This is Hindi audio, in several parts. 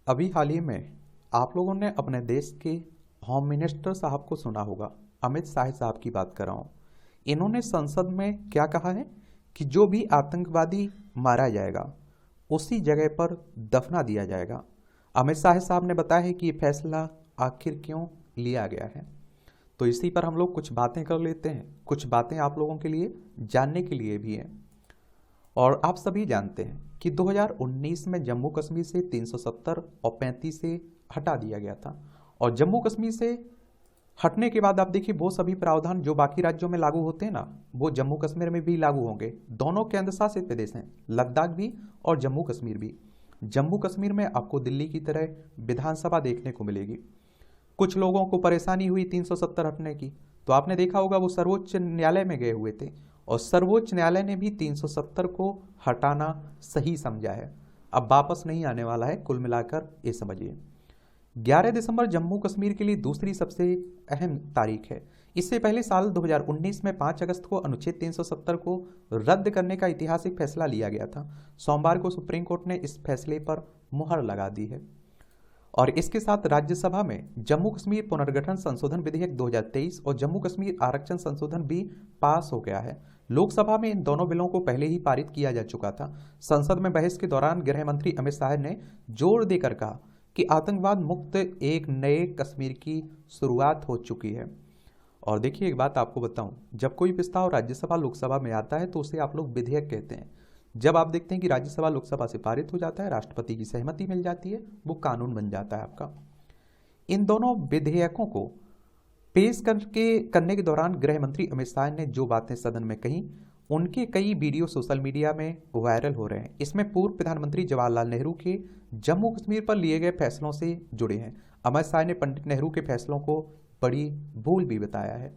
अभी हाल ही में आप लोगों ने अपने देश के होम मिनिस्टर साहब को सुना होगा। अमित शाह साहब की बात कर रहा हूँ। इन्होंने संसद में क्या कहा है कि जो भी आतंकवादी मारा जाएगा उसी जगह पर दफना दिया जाएगा। अमित शाह साहब ने बताया है कि ये फैसला आखिर क्यों लिया गया है। तो इसी पर हम लोग कुछ बातें कर लेते हैं। कुछ बातें आप लोगों के लिए जानने के लिए भी हैं। और आप सभी जानते हैं कि 2019 में जम्मू कश्मीर से 370 और 35 से हटा दिया गया था। और जम्मू कश्मीर से हटने के बाद आप देखिए वो सभी प्रावधान जो बाकी राज्यों में लागू होते हैं ना, वो जम्मू कश्मीर में भी लागू होंगे। दोनों केंद्र शासित प्रदेश हैं, लद्दाख भी और जम्मू कश्मीर भी। जम्मू कश्मीर में आपको दिल्ली की तरह विधानसभा देखने को मिलेगी। कुछ लोगों को परेशानी हुई 370 हटने की, तो आपने देखा होगा वो सर्वोच्च न्यायालय में गए हुए थे और सर्वोच्च न्यायालय ने भी 370 को हटाना सही समझा है। अब वापस नहीं आने वाला है। कुल मिलाकर ये समझिए 11 दिसंबर जम्मू कश्मीर के लिए दूसरी सबसे अहम तारीख है। इससे पहले साल 2019 में 5 अगस्त को अनुच्छेद 370 को रद्द करने का ऐतिहासिक फैसला लिया गया था। सोमवार को सुप्रीम कोर्ट ने इस फैसले पर मुहर लगा दी है। और इसके साथ राज्यसभा में जम्मू कश्मीर पुनर्गठन संशोधन विधेयक 2023 और जम्मू कश्मीर आरक्षण संशोधन भी पास हो गया है। लोकसभा में इन दोनों बिलों को पहले ही पारित किया जा चुका था। संसद में बहस के दौरान गृह मंत्री अमित शाह ने जोर देकर कहा कि आतंकवाद मुक्त एक नए कश्मीर की शुरुआत हो चुकी है। और देखिए एक बात आपको बताऊं, जब कोई प्रस्ताव राज्यसभा लोकसभा में आता है तो उसे आप लोग विधेयक कहते हैं। जब आप देखते हैं कि राज्यसभा लोकसभा से पारित हो जाता है, राष्ट्रपति की सहमति मिल जाती है, वो कानून बन जाता है आपका। इन दोनों विधेयकों को पेश करने के दौरान गृह मंत्री अमित शाह ने जो बातें सदन में कही, उनके कई वीडियो सोशल मीडिया में वायरल हो रहे हैं। इसमें पूर्व प्रधानमंत्री जवाहरलाल नेहरू के जम्मू कश्मीर पर लिए गए फैसलों से जुड़े हैं। अमित शाह ने पंडित नेहरू के फैसलों को बड़ी भूल भी बताया है।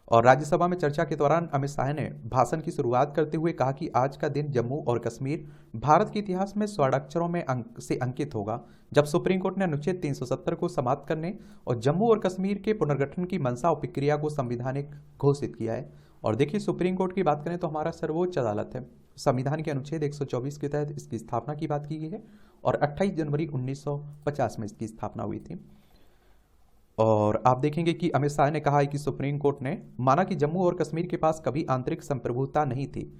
और राज्यसभा में चर्चा के दौरान अमित शाह ने भाषण की शुरुआत करते हुए कहा कि आज का दिन जम्मू और कश्मीर भारत के इतिहास में स्वर्णाक्षरों में से अंकित होगा, जब सुप्रीम कोर्ट ने अनुच्छेद 370 को समाप्त करने और जम्मू और कश्मीर के पुनर्गठन की मंशा और प्रक्रिया को संवैधानिक घोषित किया है। और देखिए सुप्रीम कोर्ट की बात करें तो हमारा सर्वोच्च अदालत है। संविधान के अनुच्छेद 124 के तहत इसकी स्थापना की बात की गई है और 28 जनवरी 1950 में इसकी स्थापना हुई थी। और आप देखेंगे कि अमित शाह ने कहा है कि सुप्रीम कोर्ट ने माना कि जम्मू और कश्मीर के पास कभी आंतरिक संप्रभुता नहीं थी।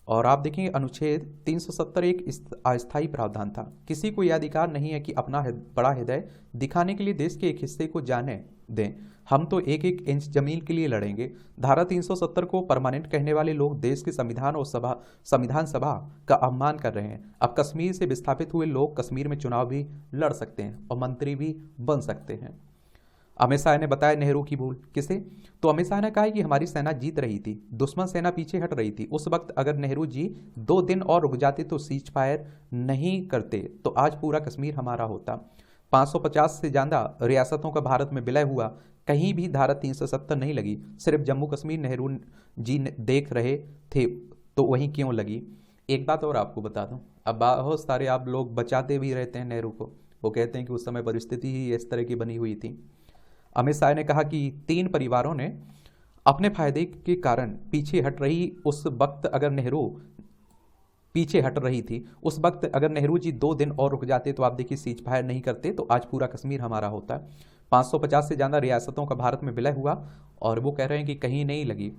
और आप देखेंगे अनुच्छेद 370 एक अस्थायी प्रावधान था। किसी को यह अधिकार नहीं है कि अपना बड़ा हृदय दिखाने के लिए देश के एक हिस्से को जाने दें। हम तो एक एक इंच जमीन के लिए लड़ेंगे। धारा 370 को परमानेंट कहने वाले लोग देश के संविधान और संविधान सभा का अपमान कर रहे हैं। अब कश्मीर से विस्थापित हुए लोग कश्मीर में चुनाव भी लड़ सकते हैं और मंत्री भी बन सकते हैं। अमित शाह ने बताया नेहरू की भूल किसे, तो अमित शाह ने कहा कि हमारी सेना जीत रही थी, दुश्मन सेना पीछे हट रही थी। उस वक्त अगर नेहरू जी 2 दिन और रुक जाते तो सीज फायर नहीं करते तो आज पूरा कश्मीर हमारा होता। 550 से ज़्यादा रियासतों का भारत में विलय हुआ, कहीं भी धारा 370 नहीं लगी। सिर्फ जम्मू कश्मीर नेहरू जी देख रहे थे तो वहीं क्यों लगी। एक बात और आपको बता दूं, अब बहुत सारे आप लोग बचाते भी रहते हैं नेहरू को। वो कहते हैं कि उस समय परिस्थिति ही इस तरह की बनी हुई थी। अमित शाह ने कहा कि 3 परिवारों ने अपने फायदे के कारण पीछे हट रही उस वक्त अगर नेहरू पीछे हट रही थी उस वक्त अगर नेहरू जी 2 दिन और रुक जाते तो आप देखिए सीज फायर नहीं करते तो आज पूरा कश्मीर हमारा होता। 550 से ज़्यादा रियासतों का भारत में विलय हुआ और वो कह रहे हैं कि कहीं नहीं लगी।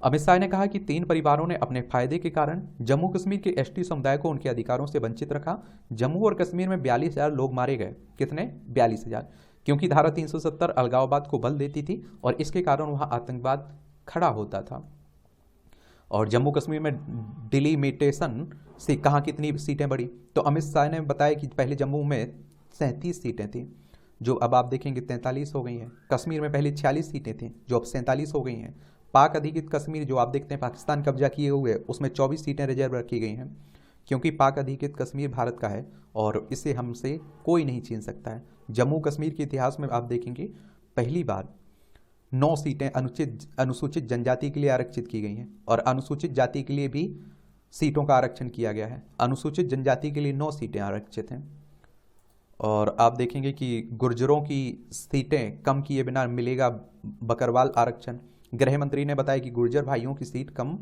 अमित शाह ने कहा कि 3 परिवारों ने अपने फायदे के कारण जम्मू कश्मीर के एसटी समुदाय को उनके अधिकारों से वंचित रखा। जम्मू और कश्मीर में 42,000 लोग मारे गए। कितने? 42,000, क्योंकि धारा 370 अलगाववाद को बल देती थी और इसके कारण वहां आतंकवाद खड़ा होता था। और जम्मू कश्मीर में डिलीमिटेशन से कहाँ कितनी सीटें बढ़ी, तो अमित शाह ने बताया कि पहले जम्मू में 37 सीटें थी जो अब आप देखेंगे 43 हो गई हैं। कश्मीर में पहले 46 सीटें थी जो अब 47 हो गई हैं। पाक अधिकृत कश्मीर जो आप देखते हैं पाकिस्तान कब्जा किए हुए, उसमें 24 सीटें रिजर्व रखी गई हैं, क्योंकि पाक अधिकृत कश्मीर भारत का है और इसे हमसे कोई नहीं छीन सकता है। जम्मू कश्मीर के इतिहास में आप देखेंगे पहली बार 9 सीटें अनुसूचित जनजाति के लिए आरक्षित की गई हैं और अनुसूचित जाति के लिए भी सीटों का आरक्षण किया गया है। अनुसूचित जनजाति के लिए 9 सीटें आरक्षित हैं। और आप देखेंगे कि गुर्जरों की सीटें कम किए बिना मिलेगा बकरवाल आरक्षण। गृह मंत्री ने बताया कि गुर्जर भाइयों की सीट कम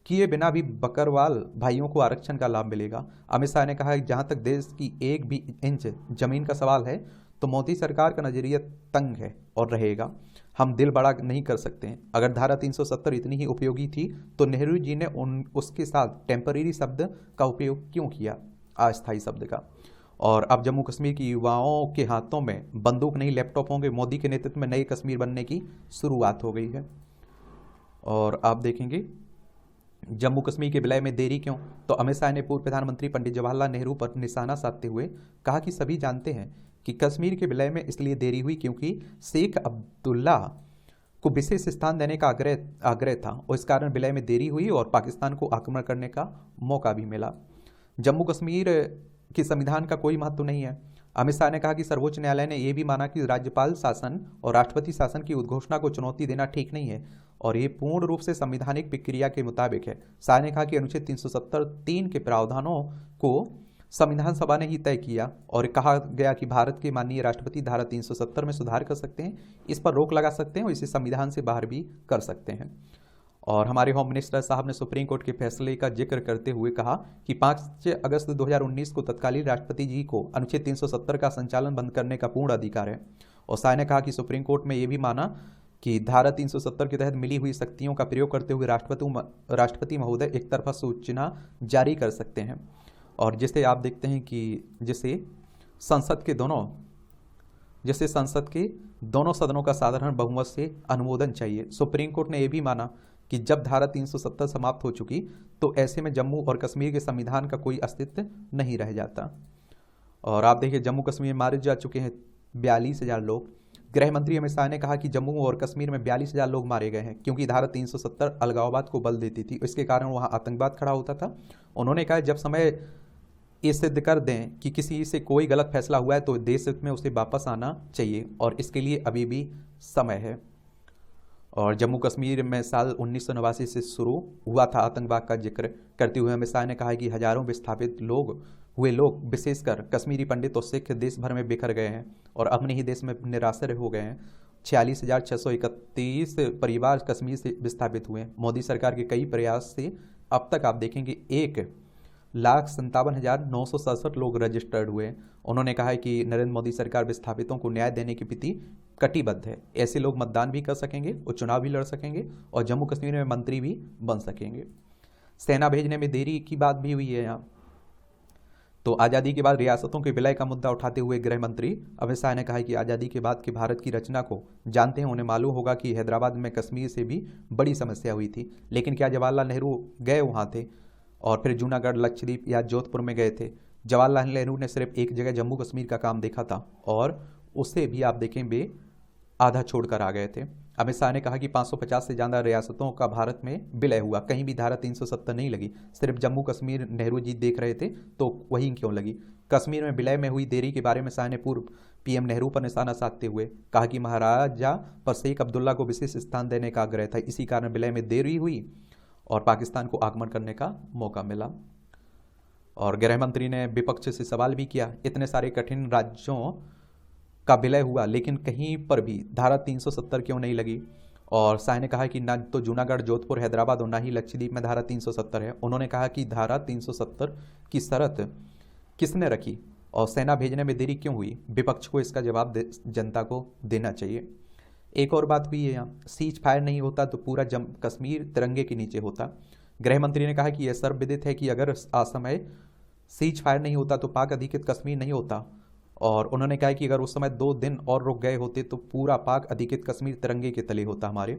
किए बिना भी बकरवाल भाइयों को आरक्षण का लाभ मिलेगा। अमित शाह ने कहा है कि जहां तक देश की एक भी इंच जमीन का सवाल है तो मोदी सरकार का नजरिया तंग है और रहेगा। हम दिल बड़ा नहीं कर सकते हैं। अगर धारा 370 इतनी ही उपयोगी थी तो नेहरू जी ने उसके साथ टेम्परेरी शब्द का उपयोग क्यों किया, अस्थायी शब्द का। और अब जम्मू कश्मीर की युवाओं के हाथों में बंदूक नहीं लैपटॉप होंगे। मोदी के नेतृत्व में नई कश्मीर बनने की शुरुआत हो गई है। और आप देखेंगे जम्मू कश्मीर के विलय में देरी क्यों, तो अमित शाह ने पूर्व प्रधानमंत्री पंडित जवाहरलाल नेहरू पर निशाना साधते हुए कहा कि सभी जानते हैं कि कश्मीर के विलय में इसलिए देरी हुई क्योंकि शेख अब्दुल्ला को विशेष स्थान देने का आग्रह था और इस कारण विलय में देरी हुई और पाकिस्तान को आक्रमण करने का मौका भी मिला। जम्मू कश्मीर के संविधान का कोई महत्व नहीं है। अमित शाह ने कहा कि सर्वोच्च न्यायालय ने यह भी माना कि राज्यपाल शासन और राष्ट्रपति शासन की उद्घोषणा को चुनौती देना ठीक नहीं है और ये पूर्ण रूप से संवैधानिक प्रक्रिया के मुताबिक है। शाह ने कहा कि अनुच्छेद 370(3) के प्रावधानों को संविधान सभा ने ही तय किया और कहा गया कि भारत के माननीय राष्ट्रपति धारा 370 में सुधार कर सकते हैं, इस पर रोक लगा सकते हैं और इसे संविधान से बाहर भी कर सकते हैं। और हमारे होम मिनिस्टर साहब ने सुप्रीम कोर्ट के फैसले का जिक्र करते हुए कहा कि 5 अगस्त 2019 को तत्कालीन राष्ट्रपति जी को अनुच्छेद 370 का संचालन बंद करने का पूर्ण अधिकार है। और शाह ने कहा कि सुप्रीम कोर्ट में यह भी माना कि धारा 370 के तहत मिली हुई शक्तियों का प्रयोग करते हुए राष्ट्रपति महोदय एक तरफा सूचना जारी कर सकते हैं और जिसे आप देखते हैं कि जिसे संसद के दोनों सदनों का साधारण बहुमत से अनुमोदन चाहिए। सुप्रीम कोर्ट ने यह भी माना कि जब धारा 370 समाप्त हो चुकी तो ऐसे में जम्मू और कश्मीर के संविधान का कोई अस्तित्व नहीं रह जाता। और आप देखिए जम्मू कश्मीर में मारे जा चुके हैं 42,000 लोग। गृह मंत्री अमित शाह ने कहा कि जम्मू और कश्मीर में 42,000 लोग मारे गए हैं क्योंकि धारा 370 अलगाववाद को बल देती थी, इसके कारण वहां आतंकवाद खड़ा होता था। उन्होंने कहा जब समय ये सिद्ध कर दें कि किसी से कोई गलत फैसला हुआ है तो देश में उसे वापस आना चाहिए और इसके लिए अभी भी समय है। और जम्मू कश्मीर में साल 1989 से शुरू हुआ था आतंकवाद का जिक्र करते हुए अमित शाह ने कहा कि हजारों विस्थापित लोग विशेषकर कश्मीरी पंडित और सिख देश भर में बिखर गए हैं और अपने ही देश में निराश्रय हो गए हैं। 46,631 परिवार कश्मीर से विस्थापित हुए हैं। मोदी सरकार के कई प्रयास से अब तक आप देखेंगे 1,57,967 लोग रजिस्टर्ड हुए। उन्होंने कहा है कि नरेंद्र मोदी सरकार विस्थापितों को न्याय देने के प्रति कटिबद्ध है। ऐसे लोग मतदान भी कर सकेंगे और चुनाव भी लड़ सकेंगे और जम्मू कश्मीर में मंत्री भी बन सकेंगे। सेना भेजने में देरी की बात भी हुई है यहाँ। तो आज़ादी के बाद रियासतों के विलय का मुद्दा उठाते हुए गृह मंत्री अमित शाह ने कहा कि आज़ादी के बाद के भारत की रचना को जानते हैं, उन्हें मालूम होगा कि हैदराबाद में कश्मीर से भी बड़ी समस्या हुई थी, लेकिन क्या जवाहरलाल नेहरू गए वहाँ थे और फिर जूनागढ़, लक्षद्वीप या जोधपुर में गए थे? जवाहरलाल नेहरू ने सिर्फ एक जगह जम्मू कश्मीर का काम देखा था और उसे भी आप देखें वे आधा छोड़कर आ गए थे। अमित शाह ने कहा कि 550 से ज़्यादा रियासतों का भारत में विलय हुआ, कहीं भी धारा 370 नहीं लगी, सिर्फ जम्मू कश्मीर नेहरू जी देख रहे थे तो वहीं क्यों लगी। कश्मीर में विलय में हुई देरी के बारे में शाह ने पूर्व पीएम नेहरू पर निशाना साधते हुए कहा कि महाराजा पर शेख अब्दुल्ला को विशेष स्थान देने का आग्रह था, इसी कारण विलय में देरी हुई और पाकिस्तान को आक्रमण करने का मौका मिला। और गृह मंत्री ने विपक्ष से सवाल भी किया, इतने सारे कठिन राज्यों का विलय हुआ लेकिन कहीं पर भी धारा 370 क्यों नहीं लगी। और शाह ने कहा कि ना तो जूनागढ़, जोधपुर, हैदराबाद और ना ही लक्षद्वीप में धारा 370 है। उन्होंने कहा कि धारा 370 की शर्त किसने रखी और सेना भेजने में देरी क्यों हुई? विपक्ष को इसका जवाब जनता को देना चाहिए। एक और बात हुई है यहाँ, सीज फायर नहीं होता तो पूरा कश्मीर तिरंगे के नीचे होता। गृह मंत्री ने कहा कि यह सर्वविदित है कि अगर असमय सीज फायर नहीं होता तो पाक अधिकृत कश्मीर नहीं होता और उन्होंने कहा कि अगर उस समय 2 दिन और रुक गए होते तो पूरा पाक अधिकृत कश्मीर तिरंगे के तले होता हमारे।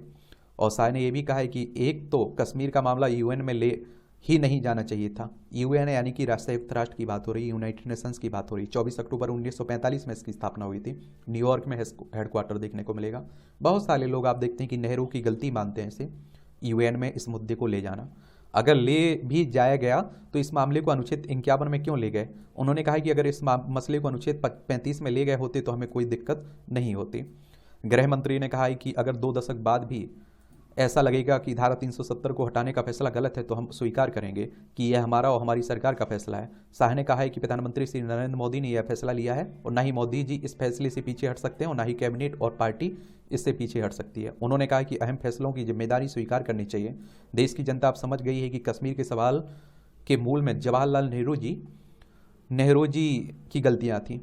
और शाह ने यह भी कहा है कि एक तो कश्मीर का मामला यूएन में ले ही नहीं जाना चाहिए था। यूएन यानी कि संयुक्त राष्ट्र की बात हो रही, यूनाइटेड नेशंस की बात हो रही। 24 अक्टूबर 1945 में इसकी स्थापना हुई थी। न्यूयॉर्क में हेडक्वार्टर देखने को मिलेगा। बहुत सारे लोग आप देखते हैं कि नेहरू की गलती मानते हैं इसे यूएन में इस मुद्दे को ले जाना। अगर ले भी जाया गया तो इस मामले को अनुच्छेद 51 में क्यों ले गए? उन्होंने कहा कि अगर इस मसले को अनुच्छेद 35 में ले गए होते तो हमें कोई दिक्कत नहीं होती। गृह मंत्री ने कहा कि अगर 2 दशक बाद भी ऐसा लगेगा कि धारा 370 को हटाने का फैसला गलत है तो हम स्वीकार करेंगे कि यह हमारा और हमारी सरकार का फैसला है। शाह ने कहा है कि प्रधानमंत्री श्री नरेंद्र मोदी ने यह फैसला लिया है और ना ही मोदी जी इस फैसले से पीछे हट सकते हैं और ना ही कैबिनेट और पार्टी इससे पीछे हट सकती है। उन्होंने कहा कि अहम फैसलों की जिम्मेदारी स्वीकार करनी चाहिए। देश की जनता अब समझ गई है कि कश्मीर के सवाल के मूल में जवाहरलाल नेहरू जी की गलतियां थीं।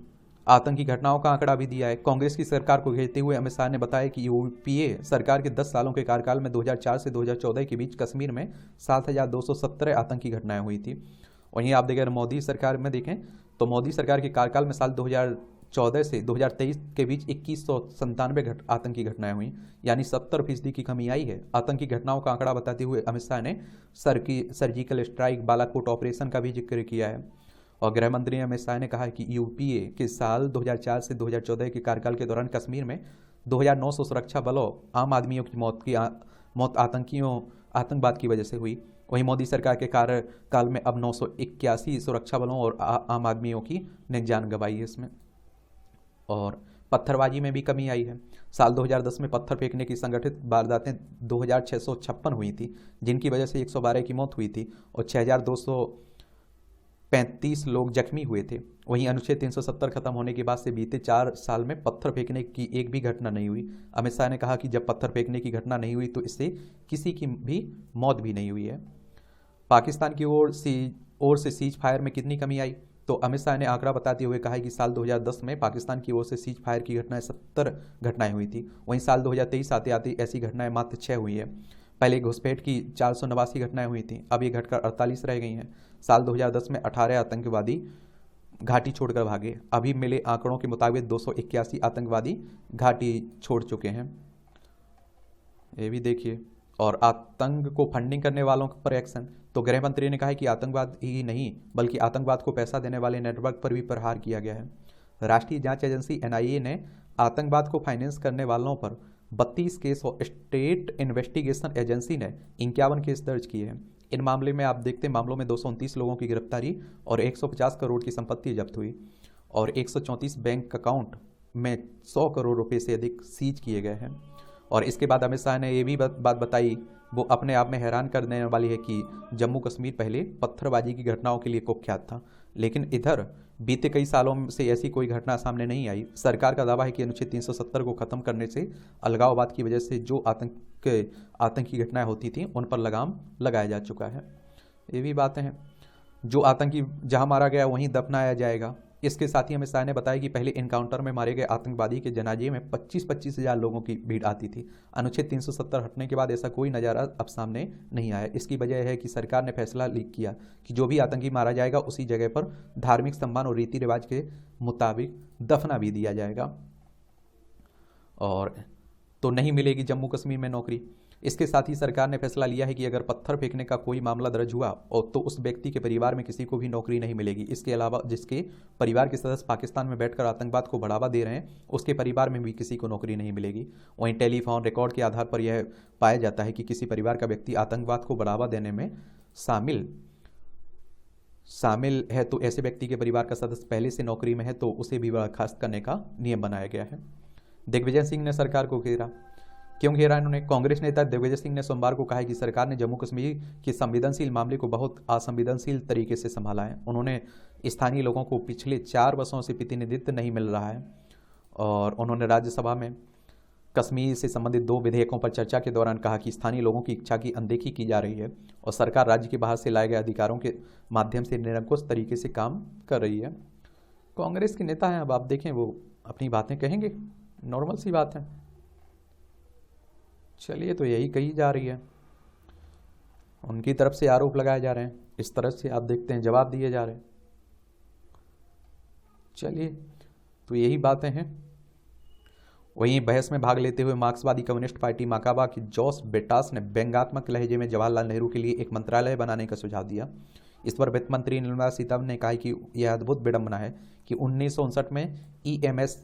आतंकी घटनाओं का आंकड़ा भी दिया है। कांग्रेस की सरकार को घेरते हुए अमित शाह ने बताया कि यूपीए सरकार के 10 सालों के कार्यकाल में 2004 से 2014 के बीच कश्मीर में 7,217 आतंकी घटनाएं हुई थी। वहीं आप देखें, मोदी सरकार में देखें तो मोदी सरकार के कार्यकाल में साल 2014 से 2023 के बीच 2197 आतंकी घटनाएं हुई, यानी 70% की कमी आई है। आतंकी घटनाओं का आंकड़ा बताते हुए अमित शाह ने सर्जिकल स्ट्राइक, बालाकोट ऑपरेशन का भी जिक्र किया है। और गृह मंत्री अमित शाह ने कहा है कि यूपीए के साल 2004 से 2014 के कार्यकाल के दौरान कश्मीर में 2,900 सुरक्षा बलों, आम आदमियों की मौत आतंकवाद की वजह से हुई। वहीं मोदी सरकार के कार्यकाल में अब 981 सुरक्षा बलों और आम आदमियों की ने जान गंवाई है इसमें। और पत्थरबाजी में भी कमी आई है। साल 2010 में पत्थर फेंकने की संगठित वारदातें 2,656 हुई थी, जिनकी वजह से 112 की मौत हुई थी और 6,235 लोग जख्मी हुए थे। वहीं अनुच्छेद 370 खत्म होने के बाद से बीते 4 साल में पत्थर फेंकने की एक भी घटना नहीं हुई। अमित शाह ने कहा कि जब पत्थर फेंकने की घटना नहीं हुई तो इससे किसी की भी मौत भी नहीं हुई है। पाकिस्तान की ओर से सीज फायर में कितनी कमी आई, तो अमित शाह ने आंकड़ा बताते हुए कहा कि साल 2010 में पाकिस्तान की ओर से सीज फायर की घटनाएं 70 घटनाएं हुई थी। वहीं साल 2023 आते आते ऐसी घटनाएं मात्र 6 हुई है। पहले घुसपैठ की 489 घटनाएं हुई थी, अब ये घटकर 48 रह गई हैं। साल 2010 में 18 आतंकवादी घाटी छोड़कर भागे। अभी मिले आंकड़ों के मुताबिक 281 आतंकवादी घाटी छोड़ चुके हैं। ये भी देखिए। और आतंक को फंडिंग करने वालों पर एक्शन, तो गृह मंत्री ने कहा है कि आतंकवाद ही नहीं बल्कि आतंकवाद को पैसा देने वाले नेटवर्क पर भी प्रहार किया गया है। राष्ट्रीय जांच एजेंसी एनआईए ने आतंकवाद को फाइनेंस करने वालों पर 32 केस और स्टेट इन्वेस्टिगेशन एजेंसी ने 51 केस दर्ज किए हैं। इन मामले में आप देखते हैं, मामलों में 229 लोगों की गिरफ्तारी और 150 करोड़ की संपत्ति जब्त हुई और 134 बैंक अकाउंट में 100 करोड़ रुपए से अधिक सीज किए गए हैं। और इसके बाद अमित शाह ने ये भी बात बताई, वो अपने आप में हैरान कर देने वाली है कि जम्मू कश्मीर पहले पत्थरबाजी की घटनाओं के लिए कुख्यात था, लेकिन इधर बीते कई सालों से ऐसी कोई घटना सामने नहीं आई। सरकार का दावा है कि अनुच्छेद 370 को खत्म करने से अलगाववाद की वजह से जो आतंकी घटनाएं होती थी उन पर लगाम लगाया जा चुका है। ये भी बातें हैं, जो आतंकी जहां मारा गया वहीं दफनाया जाएगा। इसके साथ ही अमित शाह ने बताया कि पहले इनकाउंटर में मारे गए आतंकवादी के जनाजे में 25-25 हज़ार लोगों की भीड़ आती थी। अनुच्छेद 370 हटने के बाद ऐसा कोई नज़ारा अब सामने नहीं आया। इसकी वजह है कि सरकार ने फैसला किया कि जो भी आतंकी मारा जाएगा उसी जगह पर धार्मिक सम्मान और रीति रिवाज के मुताबिक दफना भी दिया जाएगा और तो नहीं मिलेगी जम्मू कश्मीर में नौकरी। इसके साथ ही सरकार ने फैसला लिया है कि अगर पत्थर फेंकने का कोई मामला दर्ज हुआ और तो उस व्यक्ति के परिवार में किसी को भी नौकरी नहीं मिलेगी। इसके अलावा जिसके परिवार के सदस्य पाकिस्तान में बैठकर आतंकवाद को बढ़ावा दे रहे हैं उसके परिवार में भी किसी को नौकरी नहीं मिलेगी। वहीं टेलीफोन रिकॉर्ड के आधार पर यह पाया जाता है कि किसी परिवार का व्यक्ति आतंकवाद को बढ़ावा देने में शामिल है तो ऐसे व्यक्ति के परिवार का सदस्य पहले से नौकरी में है तो उसे भी बर्खास्त करने का नियम बनाया गया है। दिग्विजय सिंह ने सरकार को घेरा। क्यों घेरा इन्होंने? कांग्रेस नेता दिग्विजय सिंह ने सोमवार को कहा कि सरकार ने जम्मू कश्मीर के संवेदनशील मामले को बहुत असंवेदनशील तरीके से संभाला है। उन्होंने स्थानीय लोगों को पिछले 4 वर्षों से प्रतिनिधित्व नहीं मिल रहा है और उन्होंने राज्यसभा में कश्मीर से संबंधित 2 विधेयकों पर चर्चा के दौरान कहा कि स्थानीय लोगों की इच्छा की अनदेखी की जा रही है और सरकार राज्य के बाहर से लाए गए अधिकारों के माध्यम से निरंकुश तरीके से काम कर रही है। कांग्रेस के नेता हैं, अब आप देखें वो अपनी बातें कहेंगे, नॉर्मल सी बात है। चलिए, तो यही कही जा रही है, उनकी तरफ से आरोप लगाए जा रहे हैं, इस तरह से आप देखते हैं जवाब दिए जा रहे हैं। चलिए, तो यही बातें हैं। वहीं बहस में भाग लेते हुए मार्क्सवादी कम्युनिस्ट पार्टी माकाबा की जॉस बेटास ने व्यंग्यात्मक लहजे में जवाहरलाल नेहरू के लिए एक मंत्रालय बनाने का सुझाव दिया। इस पर वित्त मंत्री निर्मला सीतारमण ने कहा कि यह अद्भुत विडंबना है कि 1959 में EMS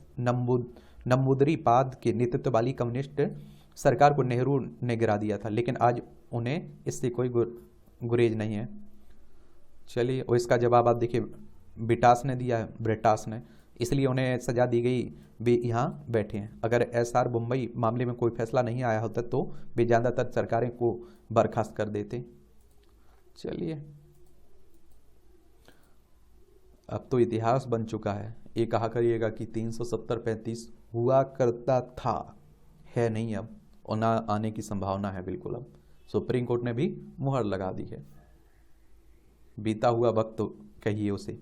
नंबूदरीपाद के नेतृत्व वाली कम्युनिस्ट सरकार को नेहरू ने गिरा दिया था, लेकिन आज उन्हें इससे कोई गुरेज नहीं है। चलिए, और इसका जवाब आप देखिए ब्रिटास ने दिया है। ब्रिटास ने इसलिए उन्हें सजा दी गई, वे यहाँ बैठे हैं। अगर एसआर मुंबई मामले में कोई फैसला नहीं आया होता तो वे ज़्यादातर सरकारें को बर्खास्त कर देते। चलिए, अब तो इतिहास बन चुका है। ये कहा करिएगा कि 370-35 हुआ करता था, है नहीं अब, और ना आने की संभावना है बिल्कुल। अब सुप्रीम कोर्ट ने भी मुहर लगा दी है। बीता हुआ वक्त तो कहिए उसे।